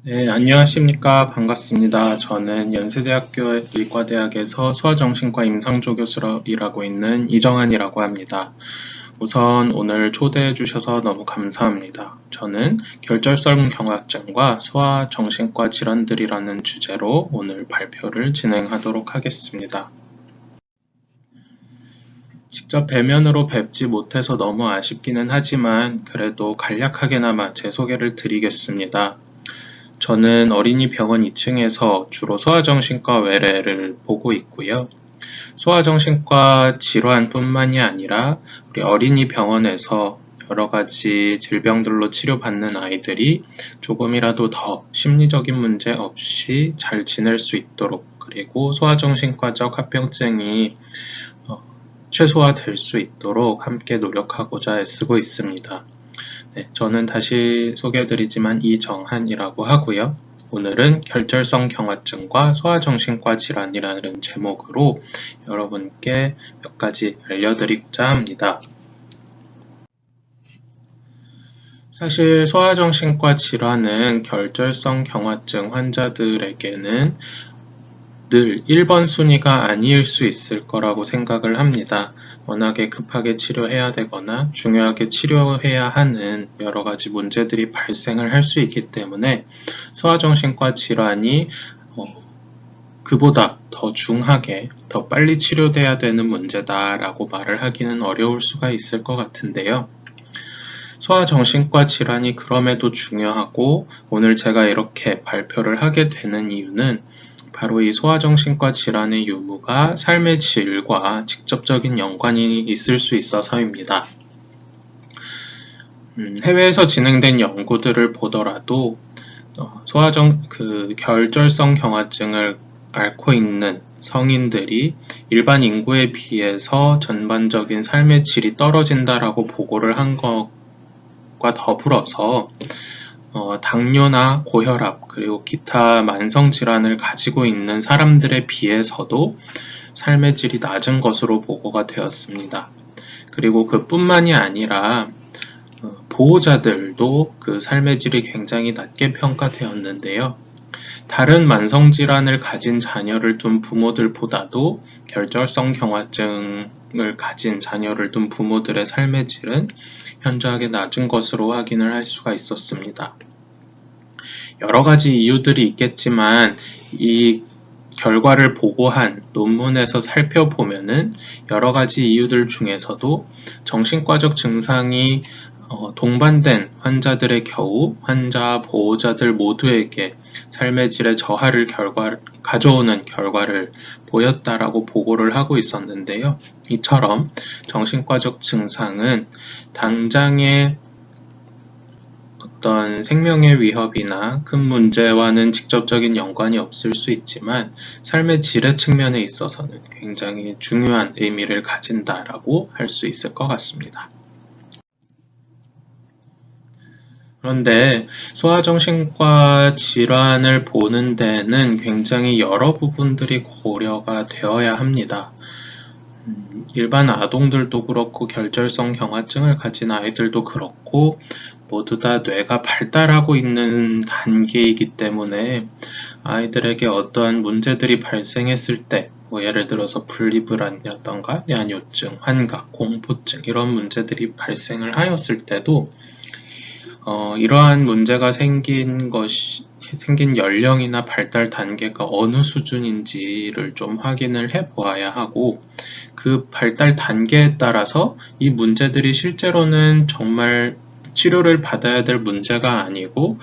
네, 안녕하십니까. 반갑습니다. 저는 연세대학교 의과대학에서 소아정신과 임상조 교수로 일하고 있는 이정한이라고 합니다. 우선 오늘 초대해 주셔서 너무 감사합니다. 저는 결절성 경화증과 소아정신과 질환들이라는 주제로 오늘 발표를 진행하도록 하겠습니다. 직접 대면으로 뵙지 못해서 너무 아쉽기는 하지만 그래도 간략하게나마 제 소개를 드리겠습니다. 저는 어린이병원 2층에서 주로 소아정신과 외래를 보고 있고요. 소아정신과 질환뿐만이 아니라 우리 어린이병원에서 여러 가지 질병들로 치료받는 아이들이 조금이라도 더 심리적인 문제 없이 잘 지낼 수 있도록, 그리고 소아정신과적 합병증이 최소화될 수 있도록 함께 노력하고자 애쓰고 있습니다. 네, 저는 다시 소개해드리지만 이정한이라고 하고요. 오늘은 결절성 경화증과 소아정신과 질환이라는 제목으로 여러분께 몇 가지 알려드리고자 합니다. 사실 소아정신과 질환은 결절성 경화증 환자들에게는 늘 1번 순위가 아닐 수 있을 거라고 생각을 합니다. 워낙에 급하게 치료해야 되거나 중요하게 치료해야 하는 여러 가지 문제들이 발생을 할 수 있기 때문에 소아정신과 질환이 그보다 더 중하게 더 빨리 치료돼야 되는 문제다라고 말을 하기는 어려울 수가 있을 것 같은데요. 소아정신과 질환이 그럼에도 중요하고 오늘 제가 이렇게 발표를 하게 되는 이유는 바로 이 소아정신과 질환의 유무가 삶의 질과 직접적인 연관이 있을 수 있어서입니다. 해외에서 진행된 연구들을 보더라도 결절성 경화증을 앓고 있는 성인들이 일반 인구에 비해서 전반적인 삶의 질이 떨어진다라고 보고를 한 것과 더불어서 당뇨나 고혈압 그리고 기타 만성질환을 가지고 있는 사람들에 비해서도 삶의 질이 낮은 것으로 보고가 되었습니다. 그리고 그뿐만이 아니라 보호자들도 그 삶의 질이 굉장히 낮게 평가되었는데요. 다른 만성질환을 가진 자녀를 둔 부모들보다도 결절성 경화증을 가진 자녀를 둔 부모들의 삶의 질은 현저하게 낮은 것으로 확인을 할 수가 있었습니다. 여러 가지 이유들이 있겠지만 이 결과를 보고한 논문에서 살펴보면은 여러 가지 이유들 중에서도 정신과적 증상이 동반된 환자들의 경우 환자 보호자들 모두에게 삶의 질의 저하를 가져오는 결과를 보였다라고 보고를 하고 있었는데요. 이처럼 정신과적 증상은 당장의 어떤 생명의 위협이나 큰 문제와는 직접적인 연관이 없을 수 있지만 삶의 질의 측면에 있어서는 굉장히 중요한 의미를 가진다라고 할 수 있을 것 같습니다. 그런데 소아정신과 질환을 보는 데는 굉장히 여러 부분들이 고려가 되어야 합니다. 일반 아동들도 그렇고 결절성 경화증을 가진 아이들도 그렇고 모두 다 뇌가 발달하고 있는 단계이기 때문에 아이들에게 어떠한 문제들이 발생했을 때 예를 들어서 분리불안이라던가 야뇨증, 환각, 공포증 이런 문제들이 발생을 하였을 때도 이러한 문제가 생긴 연령이나 발달 단계가 어느 수준인지를 좀 확인을 해 보아야 하고 그 발달 단계에 따라서 이 문제들이 실제로는 정말 치료를 받아야 될 문제가 아니고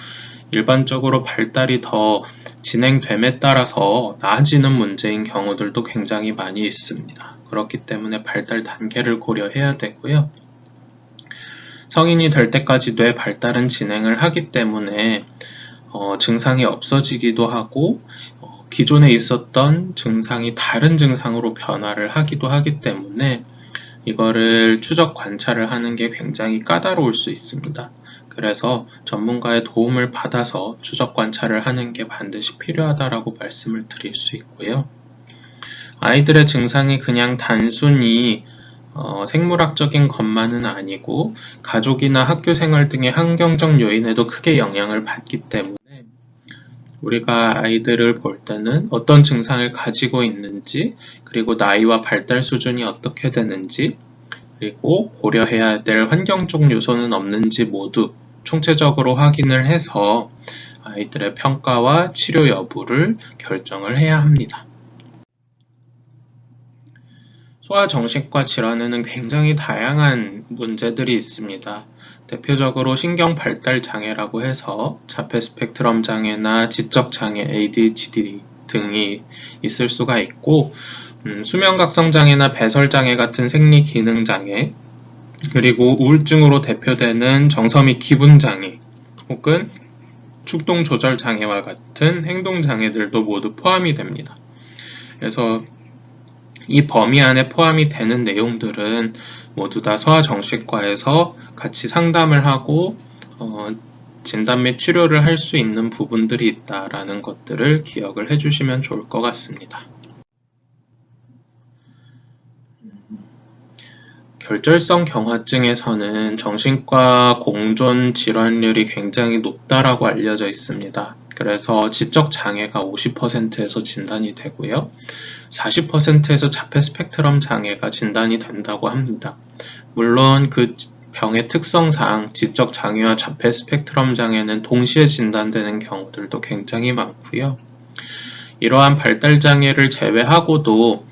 일반적으로 발달이 더 진행됨에 따라서 나아지는 문제인 경우들도 굉장히 많이 있습니다. 그렇기 때문에 발달 단계를 고려해야 되고요. 성인이 될 때까지 뇌 발달은 진행을 하기 때문에 증상이 없어지기도 하고 기존에 있었던 증상이 다른 증상으로 변화를 하기도 하기 때문에 이거를 추적 관찰을 하는 게 굉장히 까다로울 수 있습니다. 그래서 전문가의 도움을 받아서 추적 관찰을 하는 게 반드시 필요하다라고 말씀을 드릴 수 있고요. 아이들의 증상이 그냥 단순히 생물학적인 것만은 아니고 가족이나 학교 생활 등의 환경적 요인에도 크게 영향을 받기 때문에 우리가 아이들을 볼 때는 어떤 증상을 가지고 있는지, 그리고 나이와 발달 수준이 어떻게 되는지, 그리고 고려해야 될 환경적 요소는 없는지 모두 총체적으로 확인을 해서 아이들의 평가와 치료 여부를 결정을 해야 합니다. 소아정신과 질환에는 굉장히 다양한 문제들이 있습니다. 대표적으로 신경발달장애라고 해서 자폐 스펙트럼 장애나 지적장애, ADHD 등이 있을 수가 있고, 수면각성장애나 배설장애 같은 생리기능장애, 그리고 우울증으로 대표되는 정서 및 기분장애, 혹은 축동조절장애와 같은 행동장애들도 모두 포함이 됩니다. 그래서 이 범위 안에 포함이 되는 내용들은 모두 다 소아정신과에서 같이 상담을 하고 진단 및 치료를 할 수 있는 부분들이 있다라는 것들을 기억을 해주시면 좋을 것 같습니다. 결절성 경화증에서는 정신과 공존 질환율이 굉장히 높다라고 알려져 있습니다. 그래서 지적 장애가 50%에서 진단이 되고요. 40%에서 자폐 스펙트럼 장애가 진단이 된다고 합니다. 물론 그 병의 특성상 지적 장애와 자폐 스펙트럼 장애는 동시에 진단되는 경우들도 굉장히 많고요. 이러한 발달 장애를 제외하고도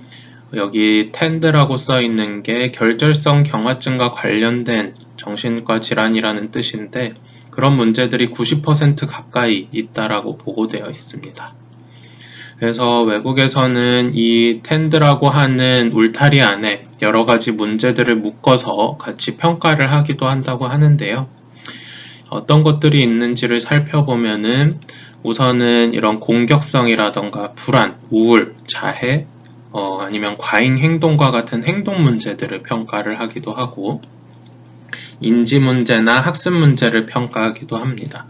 여기 텐드라고 써 있는 게 결절성 경화증과 관련된 정신과 질환이라는 뜻인데, 그런 문제들이 90% 가까이 있다라고 보고되어 있습니다. 그래서 외국에서는 이 텐드라고 하는 울타리 안에 여러 가지 문제들을 묶어서 같이 평가를 하기도 한다고 하는데요. 어떤 것들이 있는지를 살펴보면은 우선은 이런 공격성이라던가 불안, 우울, 자해, 아니면 과잉 행동과 같은 행동 문제들을 평가를 하기도 하고, 인지 문제나 학습 문제를 평가하기도 합니다.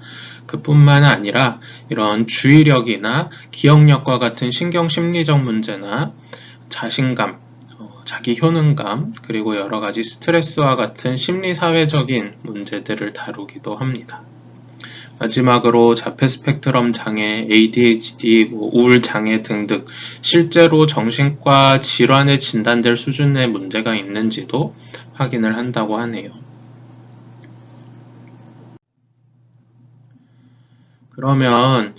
그뿐만 아니라 이런 주의력이나 기억력과 같은 신경 심리적 문제나 자신감, 자기 효능감, 그리고 여러 가지 스트레스와 같은 심리 사회적인 문제들을 다루기도 합니다. 마지막으로 자폐 스펙트럼 장애, ADHD, 우울 장애 등등 실제로 정신과 질환에 진단될 수준의 문제가 있는지도 확인을 한다고 하네요. 그러면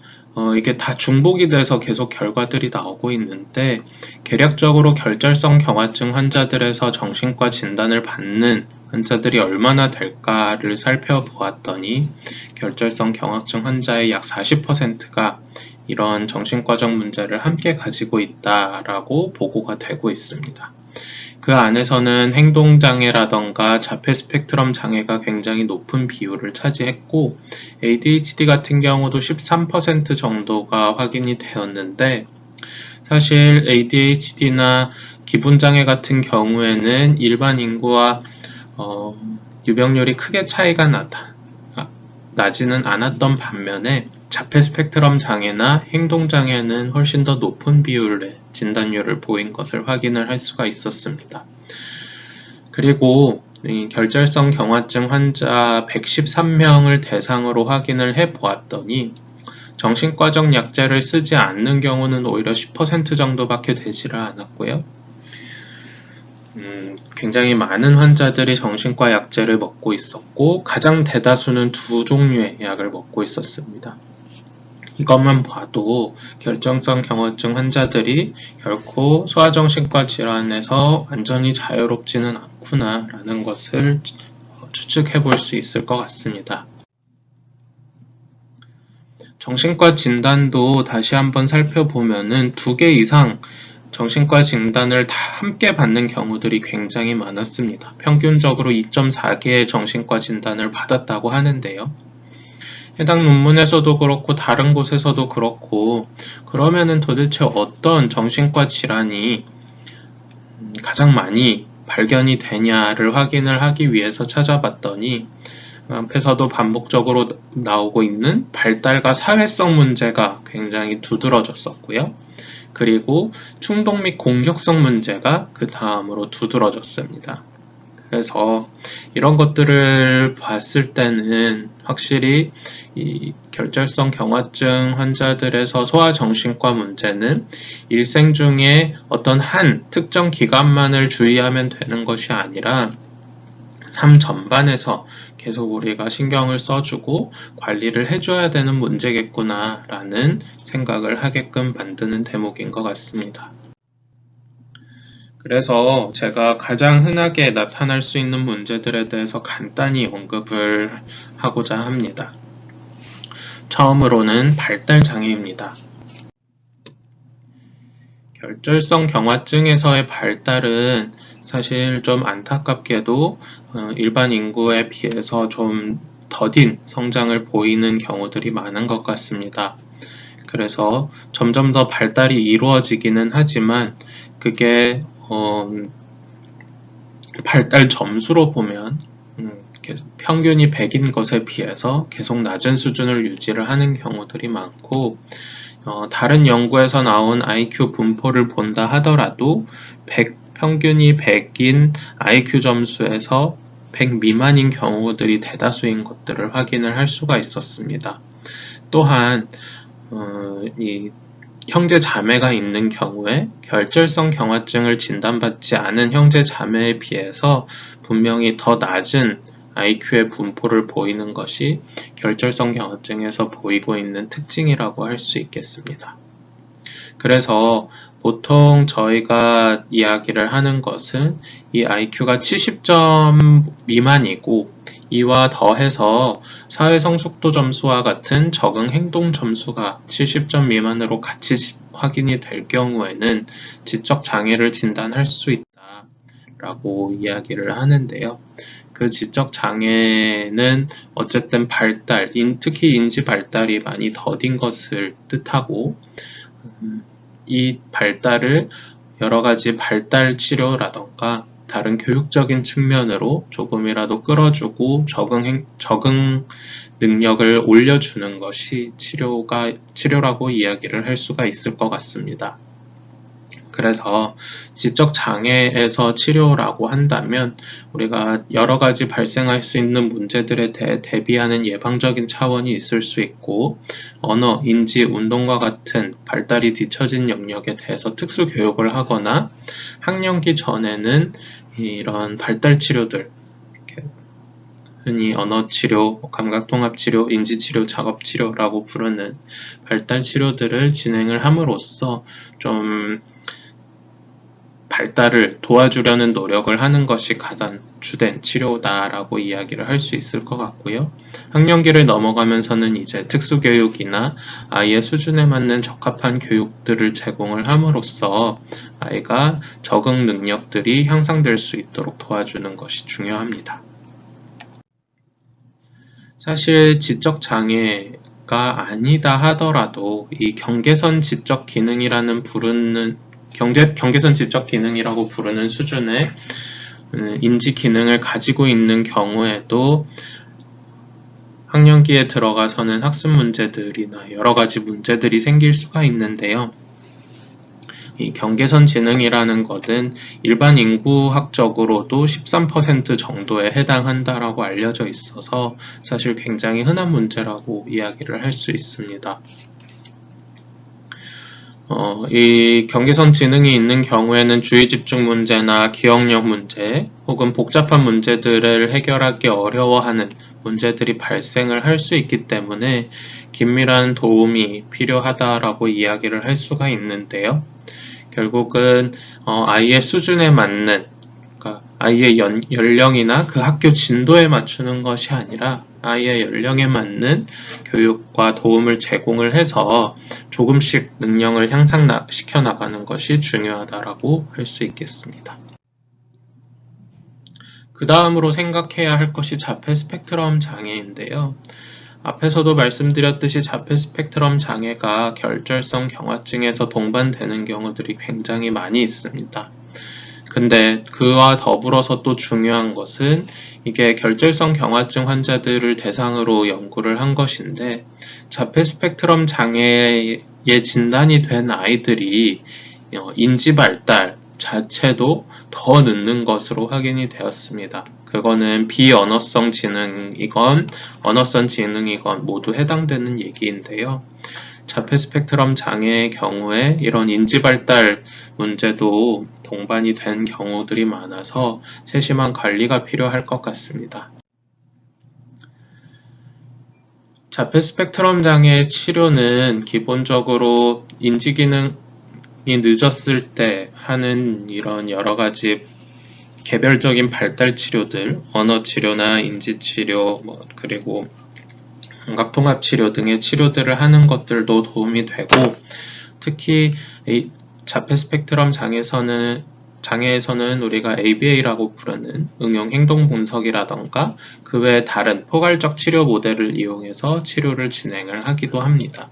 이게 다 중복이 돼서 계속 결과들이 나오고 있는데, 개략적으로 결절성 경화증 환자들에서 정신과 진단을 받는 환자들이 얼마나 될까를 살펴보았더니 결절성 경화증 환자의 약 40%가 이런 정신과적 문제를 함께 가지고 있다라고 보고가 되고 있습니다. 그 안에서는 행동장애라던가 자폐 스펙트럼 장애가 굉장히 높은 비율을 차지했고, ADHD 같은 경우도 13% 정도가 확인이 되었는데, 사실 ADHD나 기분장애 같은 경우에는 일반 인구와 유병률이 크게 차이가 나지는 않았던 반면에 자폐 스펙트럼 장애나 행동장애는 훨씬 더 높은 비율의 진단율을 보인 것을 확인을 할 수가 있었습니다. 그리고 이 결절성 경화증 환자 113명을 대상으로 확인을 해보았더니 정신과적 약제를 쓰지 않는 경우는 오히려 10% 정도밖에 되지를 않았고요. 굉장히 많은 환자들이 정신과 약제를 먹고 있었고, 가장 대다수는 두 종류의 약을 먹고 있었습니다. 이것만 봐도 결정성 경화증 환자들이 결코 소아정신과 질환에서 완전히 자유롭지는 않구나 라는 것을 추측해 볼 수 있을 것 같습니다. 정신과 진단도 다시 한번 살펴보면은 2개 이상 정신과 진단을 다 함께 받는 경우들이 굉장히 많았습니다. 평균적으로 2.4개의 정신과 진단을 받았다고 하는데요. 해당 논문에서도 그렇고 다른 곳에서도 그렇고, 그러면은 도대체 어떤 정신과 질환이 가장 많이 발견이 되냐를 확인을 하기 위해서 찾아봤더니, 앞에서도 반복적으로 나오고 있는 발달과 사회성 문제가 굉장히 두드러졌었고요. 그리고 충동 및 공격성 문제가 그 다음으로 두드러졌습니다. 그래서 이런 것들을 봤을 때는 확실히 이 결절성 경화증 환자들에서 소아정신과 문제는 일생 중에 어떤 한 특정 기간만을 주의하면 되는 것이 아니라 삶 전반에서 계속 우리가 신경을 써주고 관리를 해줘야 되는 문제겠구나 라는 생각을 하게끔 만드는 대목인 것 같습니다. 그래서 제가 가장 흔하게 나타날 수 있는 문제들에 대해서 간단히 언급을 하고자 합니다. 처음으로는 발달장애입니다. 결절성 경화증에서의 발달은 사실 좀 안타깝게도 일반 인구에 비해서 좀 더딘 성장을 보이는 경우들이 많은 것 같습니다. 그래서 점점 더 발달이 이루어지기는 하지만 그게 발달 점수로 보면 평균이 100인 것에 비해서 계속 낮은 수준을 유지를 하는 경우들이 많고 다른 연구에서 나온 IQ 분포를 본다 하더라도 평균이 100인 IQ 점수에서 100 미만인 경우들이 대다수인 것들을 확인을 할 수가 있었습니다. 또한 이 형제 자매가 있는 경우에 결절성 경화증을 진단받지 않은 형제 자매에 비해서 분명히 더 낮은 IQ의 분포를 보이는 것이 결절성 경화증에서 보이고 있는 특징이라고 할 수 있겠습니다. 그래서 보통 저희가 이야기를 하는 것은 이 IQ가 70점 미만이고 이와 더해서 사회성숙도 점수와 같은 적응 행동 점수가 70점 미만으로 같이 확인이 될 경우에는 지적 장애를 진단할 수 있다라고 이야기를 하는데요. 그 지적 장애는 어쨌든 발달, 특히 인지 발달이 많이 더딘 것을 뜻하고 이 발달을 여러 가지 발달 치료라던가 다른 교육적인 측면으로 조금이라도 끌어주고 적응 능력을 올려주는 것이 치료라고 이야기를 할 수가 있을 것 같습니다. 그래서 지적 장애에서 치료라고 한다면 우리가 여러 가지 발생할 수 있는 문제들에 대해 대비하는 예방적인 차원이 있을 수 있고 언어, 인지, 운동과 같은 발달이 뒤처진 영역에 대해서 특수 교육을 하거나 학령기 전에는 이런 발달 치료들, 흔히 언어치료, 감각통합치료, 인지치료, 작업치료라고 부르는 발달 치료들을 진행을 함으로써 좀 발달을 도와주려는 노력을 하는 것이 가장 주된 치료다라고 이야기를 할 수 있을 것 같고요. 학령기를 넘어가면서는 이제 특수교육이나 아이의 수준에 맞는 적합한 교육들을 제공을 함으로써 아이가 적응 능력들이 향상될 수 있도록 도와주는 것이 중요합니다. 사실 지적장애가 아니다 하더라도 이 경계선 지적 기능이라는 경계선 지적 기능이라고 부르는 수준의 인지 기능을 가지고 있는 경우에도 학령기에 들어가서는 학습 문제들이나 여러 가지 문제들이 생길 수가 있는데요. 이 경계선 지능이라는 것은 일반 인구학적으로도 13% 정도에 해당한다라고 알려져 있어서 사실 굉장히 흔한 문제라고 이야기를 할 수 있습니다. 이 경계선 지능이 있는 경우에는 주의 집중 문제나 기억력 문제 혹은 복잡한 문제들을 해결하기 어려워하는 문제들이 발생을 할 수 있기 때문에 긴밀한 도움이 필요하다라고 이야기를 할 수가 있는데요. 결국은 아이의 수준에 맞는, 그러니까 아이의 연령이나 그 학교 진도에 맞추는 것이 아니라 아이의 연령에 맞는 교육과 도움을 제공을 해서 조금씩 능력을 향상시켜 나가는 것이 중요하다라고 할 수 있겠습니다. 그 다음으로 생각해야 할 것이 자폐 스펙트럼 장애인데요. 앞에서도 말씀드렸듯이 자폐 스펙트럼 장애가 결절성 경화증에서 동반되는 경우들이 굉장히 많이 있습니다. 근데 그와 더불어서 또 중요한 것은 이게 결절성 경화증 환자들을 대상으로 연구를 한 것인데 자폐 스펙트럼 장애에 진단이 된 아이들이 인지 발달, 자체도 더 늦는 것으로 확인이 되었습니다. 그거는 비언어성 지능이건 언어성 지능이건 모두 해당되는 얘기인데요. 자폐 스펙트럼 장애의 경우에 이런 인지 발달 문제도 동반이 된 경우들이 많아서 세심한 관리가 필요할 것 같습니다. 자폐 스펙트럼 장애의 치료는 기본적으로 인지 기능이 늦었을 때 하는 이런 여러 가지 개별적인 발달 치료들, 언어 치료나 인지 치료, 그리고 감각통합 치료 등의 치료들을 하는 것들도 도움이 되고, 특히 자폐 스펙트럼 장애에서는 우리가 ABA라고 부르는 응용 행동 분석이라던가 그 외에 다른 포괄적 치료 모델을 이용해서 치료를 진행을 하기도 합니다.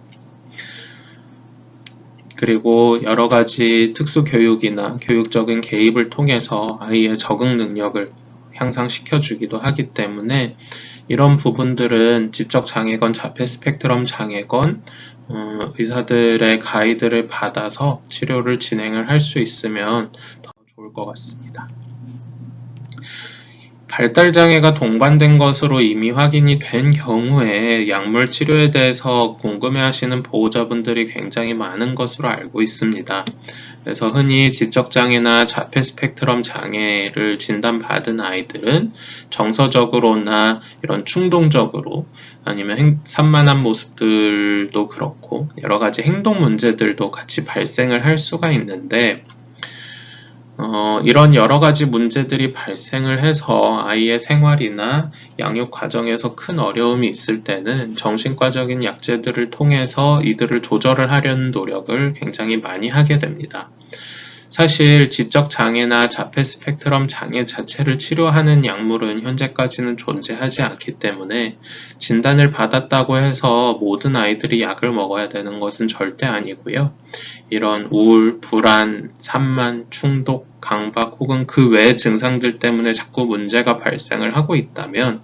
그리고 여러 가지 특수 교육이나 교육적인 개입을 통해서 아이의 적응 능력을 향상시켜 주기도 하기 때문에 이런 부분들은 지적 장애건 자폐 스펙트럼 장애건 의사들의 가이드를 받아서 치료를 진행을 할 수 있으면 더 좋을 것 같습니다. 발달장애가 동반된 것으로 이미 확인이 된 경우에 약물 치료에 대해서 궁금해하시는 보호자분들이 굉장히 많은 것으로 알고 있습니다. 그래서 흔히 지적장애나 자폐 스펙트럼 장애를 진단받은 아이들은 정서적으로나 이런 충동적으로 아니면 산만한 모습들도 그렇고 여러 가지 행동 문제들도 같이 발생을 할 수가 있는데 이런 여러 가지 문제들이 발생을 해서 아이의 생활이나 양육 과정에서 큰 어려움이 있을 때는 정신과적인 약제들을 통해서 이들을 조절을 하려는 노력을 굉장히 많이 하게 됩니다. 사실 지적 장애나 자폐 스펙트럼 장애 자체를 치료하는 약물은 현재까지는 존재하지 않기 때문에 진단을 받았다고 해서 모든 아이들이 약을 먹어야 되는 것은 절대 아니고요. 이런 우울, 불안, 산만, 충독, 강박 혹은 그 외의 증상들 때문에 자꾸 문제가 발생을 하고 있다면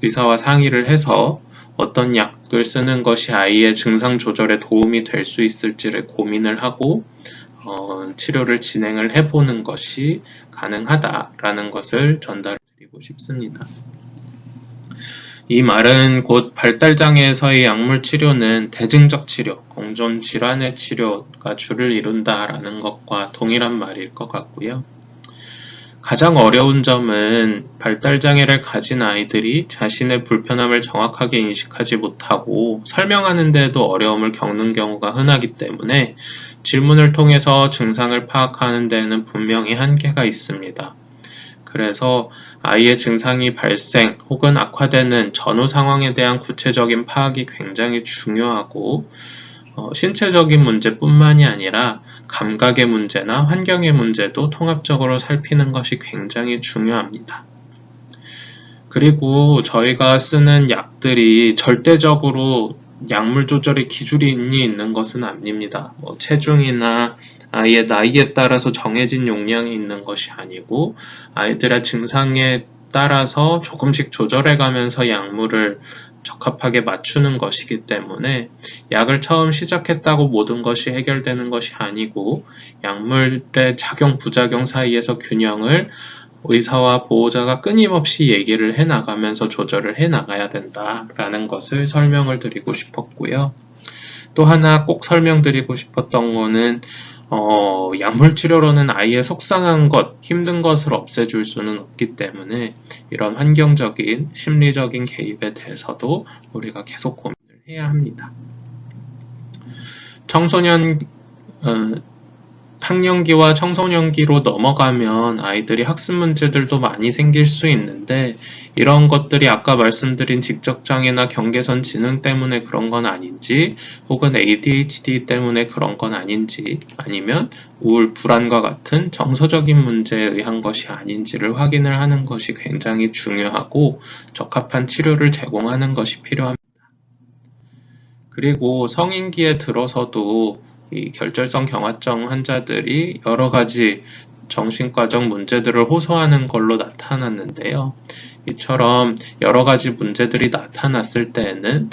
의사와 상의를 해서 어떤 약을 쓰는 것이 아이의 증상 조절에 도움이 될 수 있을지를 고민을 하고 치료를 진행을 해보는 것이 가능하다라는 것을 전달드리고 싶습니다. 이 말은 곧 발달장애에서의 약물 치료는 대증적 치료, 공존 질환의 치료가 주를 이룬다라는 것과 동일한 말일 것 같고요. 가장 어려운 점은 발달장애를 가진 아이들이 자신의 불편함을 정확하게 인식하지 못하고 설명하는 데도 어려움을 겪는 경우가 흔하기 때문에 질문을 통해서 증상을 파악하는 데는 분명히 한계가 있습니다. 그래서 아이의 증상이 발생 혹은 악화되는 전후 상황에 대한 구체적인 파악이 굉장히 중요하고 신체적인 문제뿐만이 아니라 감각의 문제나 환경의 문제도 통합적으로 살피는 것이 굉장히 중요합니다. 그리고 저희가 쓰는 약들이 절대적으로 약물 조절의 기준이 있는 것은 아닙니다. 체중이나 아이의 나이에 따라서 정해진 용량이 있는 것이 아니고 아이들의 증상에 따라서 조금씩 조절해가면서 약물을 적합하게 맞추는 것이기 때문에 약을 처음 시작했다고 모든 것이 해결되는 것이 아니고 약물의 작용, 부작용 사이에서 균형을 의사와 보호자가 끊임없이 얘기를 해나가면서 조절을 해나가야 된다라는 것을 설명을 드리고 싶었고요. 또 하나 꼭 설명드리고 싶었던 거는 약물 치료로는 아이의 속상한 것, 힘든 것을 없애줄 수는 없기 때문에 이런 환경적인, 심리적인 개입에 대해서도 우리가 계속 고민을 해야 합니다. 학령기와 청소년기로 넘어가면 아이들이 학습 문제들도 많이 생길 수 있는데 이런 것들이 아까 말씀드린 직접장애나 경계선 지능 때문에 그런 건 아닌지 혹은 ADHD 때문에 그런 건 아닌지 아니면 우울, 불안과 같은 정서적인 문제에 의한 것이 아닌지를 확인을 하는 것이 굉장히 중요하고 적합한 치료를 제공하는 것이 필요합니다. 그리고 성인기에 들어서도 이 결절성 경화증 환자들이 여러 가지 정신과적 문제들을 호소하는 걸로 나타났는데요. 이처럼 여러 가지 문제들이 나타났을 때에는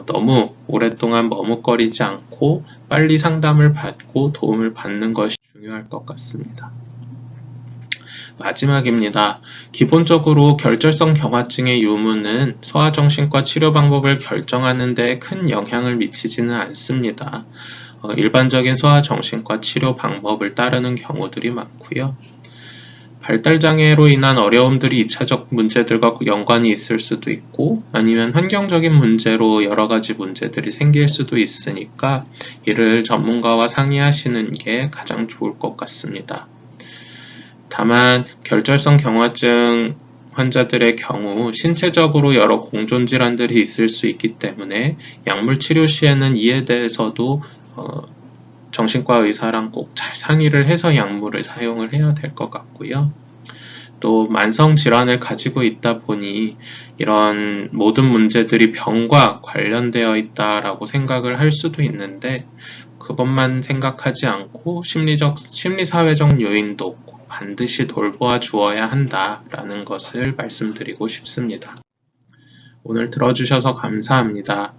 너무 오랫동안 머뭇거리지 않고 빨리 상담을 받고 도움을 받는 것이 중요할 것 같습니다. 마지막입니다. 기본적으로 결절성 경화증의 유무는 소아정신과 치료 방법을 결정하는 데 큰 영향을 미치지는 않습니다. 일반적인 소아정신과 치료 방법을 따르는 경우들이 많고요. 발달장애로 인한 어려움들이 2차적 문제들과 연관이 있을 수도 있고 아니면 환경적인 문제로 여러 가지 문제들이 생길 수도 있으니까 이를 전문가와 상의하시는 게 가장 좋을 것 같습니다. 다만 결절성 경화증 환자들의 경우 신체적으로 여러 공존 질환들이 있을 수 있기 때문에 약물 치료 시에는 이에 대해서도 정신과 의사랑 꼭 잘 상의를 해서 약물을 사용을 해야 될 것 같고요. 또 만성 질환을 가지고 있다 보니 이런 모든 문제들이 병과 관련되어 있다라고 생각을 할 수도 있는데 그것만 생각하지 않고 심리사회적 요인도 꼭 반드시 돌보아 주어야 한다라는 것을 말씀드리고 싶습니다. 오늘 들어주셔서 감사합니다.